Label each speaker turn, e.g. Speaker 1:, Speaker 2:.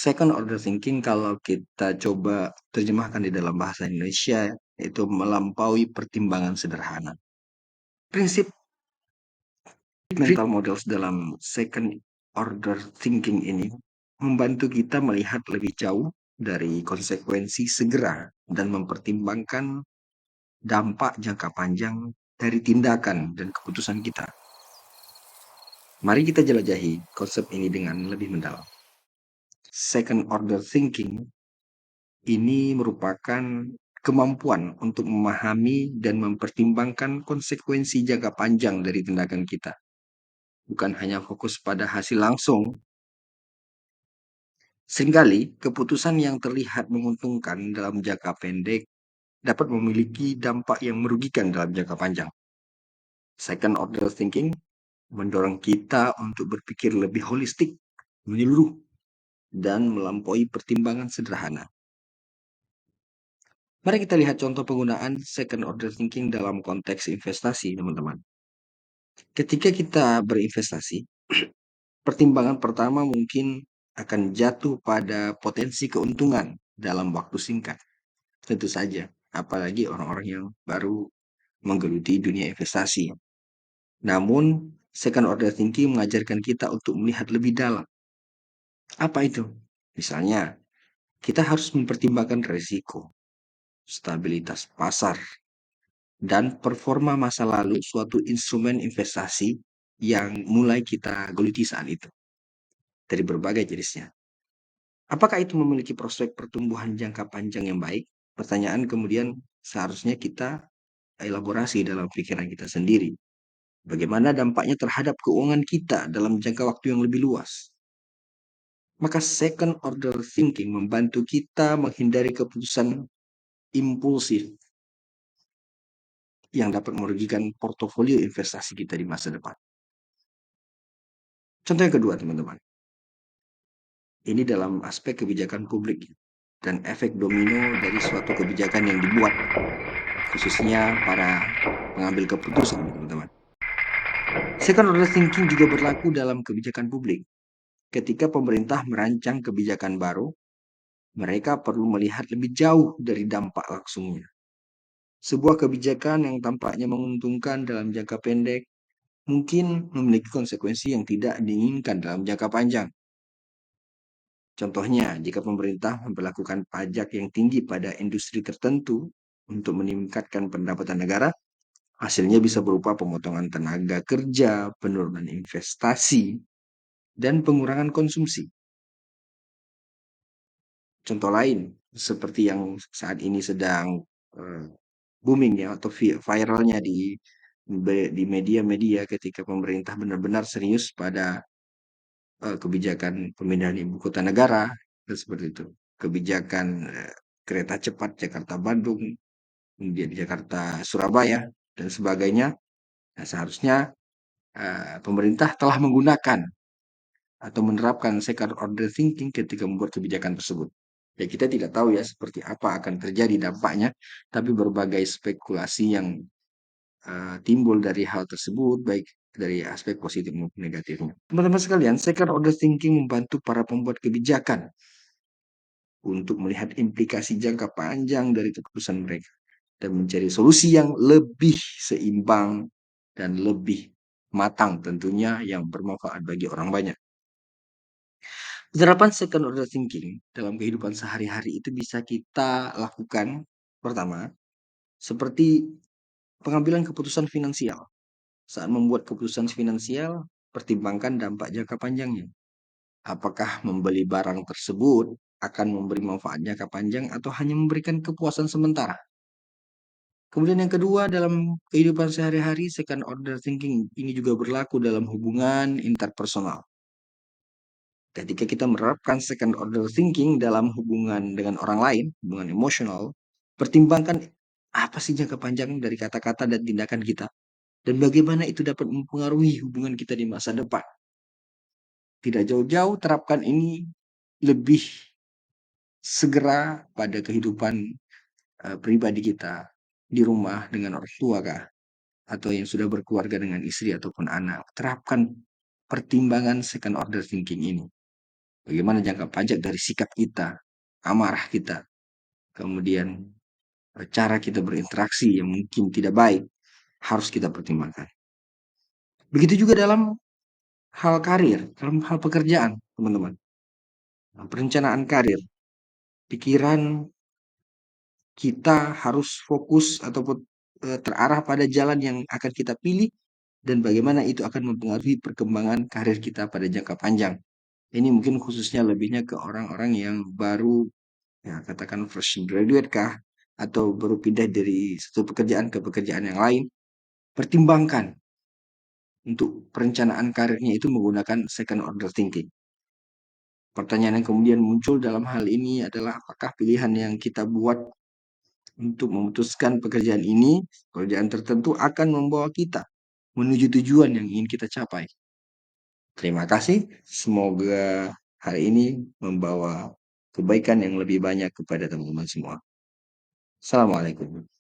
Speaker 1: Second order thinking kalau kita coba terjemahkan di dalam bahasa Indonesia, itu melampaui pertimbangan sederhana. Prinsip mental models dalam second order thinking ini membantu kita melihat lebih jauh dari konsekuensi segera dan mempertimbangkan dampak jangka panjang dari tindakan dan keputusan kita. Mari kita jelajahi konsep ini dengan lebih mendalam. Second order thinking ini merupakan kemampuan untuk memahami dan mempertimbangkan konsekuensi jangka panjang dari tindakan kita. Bukan hanya fokus pada hasil langsung. Seringkali, keputusan yang terlihat menguntungkan dalam jangka pendek dapat memiliki dampak yang merugikan dalam jangka panjang. Second order thinking mendorong kita untuk berpikir lebih holistik, menyeluruh, dan melampaui pertimbangan sederhana. Mari kita lihat contoh penggunaan second order thinking dalam konteks investasi, teman-teman. Ketika kita berinvestasi, pertimbangan pertama mungkin akan jatuh pada potensi keuntungan dalam waktu singkat. Tentu saja, apalagi orang-orang yang baru menggeluti dunia investasi. Namun, second order thinking mengajarkan kita untuk melihat lebih dalam. Apa itu? Misalnya, kita harus mempertimbangkan risiko, stabilitas pasar, dan performa masa lalu suatu instrumen investasi yang mulai kita geluti saat itu dari berbagai jenisnya. Apakah itu memiliki prospek pertumbuhan jangka panjang yang baik? Pertanyaan kemudian seharusnya kita elaborasi dalam pikiran kita sendiri. Bagaimana dampaknya terhadap keuangan kita dalam jangka waktu yang lebih luas? Maka second order thinking membantu kita menghindari keputusan impulsif yang dapat merugikan portofolio investasi kita di masa depan. Contoh yang kedua, teman-teman. Ini dalam aspek kebijakan publik dan efek domino dari suatu kebijakan yang dibuat, khususnya para pengambil keputusan, teman-teman. Second order thinking juga berlaku dalam kebijakan publik. Ketika pemerintah merancang kebijakan baru, mereka perlu melihat lebih jauh dari dampak langsungnya. Sebuah kebijakan yang tampaknya menguntungkan dalam jangka pendek mungkin memiliki konsekuensi yang tidak diinginkan dalam jangka panjang. Contohnya, jika pemerintah memperlakukan pajak yang tinggi pada industri tertentu untuk meningkatkan pendapatan negara, hasilnya bisa berupa pemotongan tenaga kerja, penurunan investasi, dan pengurangan konsumsi. Contoh lain, seperti yang saat ini sedang booming ya, atau viralnya di media-media ketika pemerintah benar-benar serius pada kebijakan pemindahan ibu kota negara, dan seperti itu. Kebijakan kereta cepat Jakarta-Bandung, kemudian Jakarta-Surabaya, dan sebagainya. Nah, seharusnya pemerintah telah menggunakan atau menerapkan second order thinking ketika membuat kebijakan tersebut. Ya, kita tidak tahu ya seperti apa akan terjadi dampaknya, tapi berbagai spekulasi yang timbul dari hal tersebut, baik dari aspek positif maupun negatifnya. Teman-teman sekalian, second order thinking membantu para pembuat kebijakan untuk melihat implikasi jangka panjang dari keputusan mereka dan mencari solusi yang lebih seimbang dan lebih matang tentunya yang bermanfaat bagi orang banyak. Penerapan second order thinking dalam kehidupan sehari-hari itu bisa kita lakukan pertama seperti pengambilan keputusan finansial. Saat membuat keputusan finansial, pertimbangkan dampak jangka panjangnya. Apakah membeli barang tersebut akan memberi manfaat jangka panjang atau hanya memberikan kepuasan sementara? Kemudian yang kedua, dalam kehidupan sehari-hari, second order thinking ini juga berlaku dalam hubungan interpersonal. Ketika kita menerapkan second order thinking dalam hubungan dengan orang lain, hubungan emosional, pertimbangkan apa sih jangka panjang dari kata-kata dan tindakan kita, dan bagaimana itu dapat mempengaruhi hubungan kita di masa depan. Tidak jauh-jauh terapkan ini lebih segera pada kehidupan pribadi kita di rumah dengan orang tua kah, atau yang sudah berkeluarga dengan istri ataupun anak. Terapkan pertimbangan second order thinking ini. Bagaimana jangka panjang dari sikap kita, amarah kita, kemudian cara kita berinteraksi yang mungkin tidak baik, harus kita pertimbangkan. Begitu juga dalam hal karir, dalam hal pekerjaan, teman-teman. Perencanaan karir, pikiran kita harus fokus ataupun terarah pada jalan yang akan kita pilih dan bagaimana itu akan mempengaruhi perkembangan karir kita pada jangka panjang. Ini mungkin khususnya lebihnya ke orang-orang yang baru, ya katakan fresh graduate kah, atau baru pindah dari satu pekerjaan ke pekerjaan yang lain. Pertimbangkan untuk perencanaan karirnya itu menggunakan second order thinking. Pertanyaan yang kemudian muncul dalam hal ini adalah apakah pilihan yang kita buat untuk memutuskan pekerjaan ini, pekerjaan tertentu akan membawa kita menuju tujuan yang ingin kita capai. Terima kasih. Semoga hari ini membawa kebaikan yang lebih banyak kepada teman-teman semua. Assalamualaikum.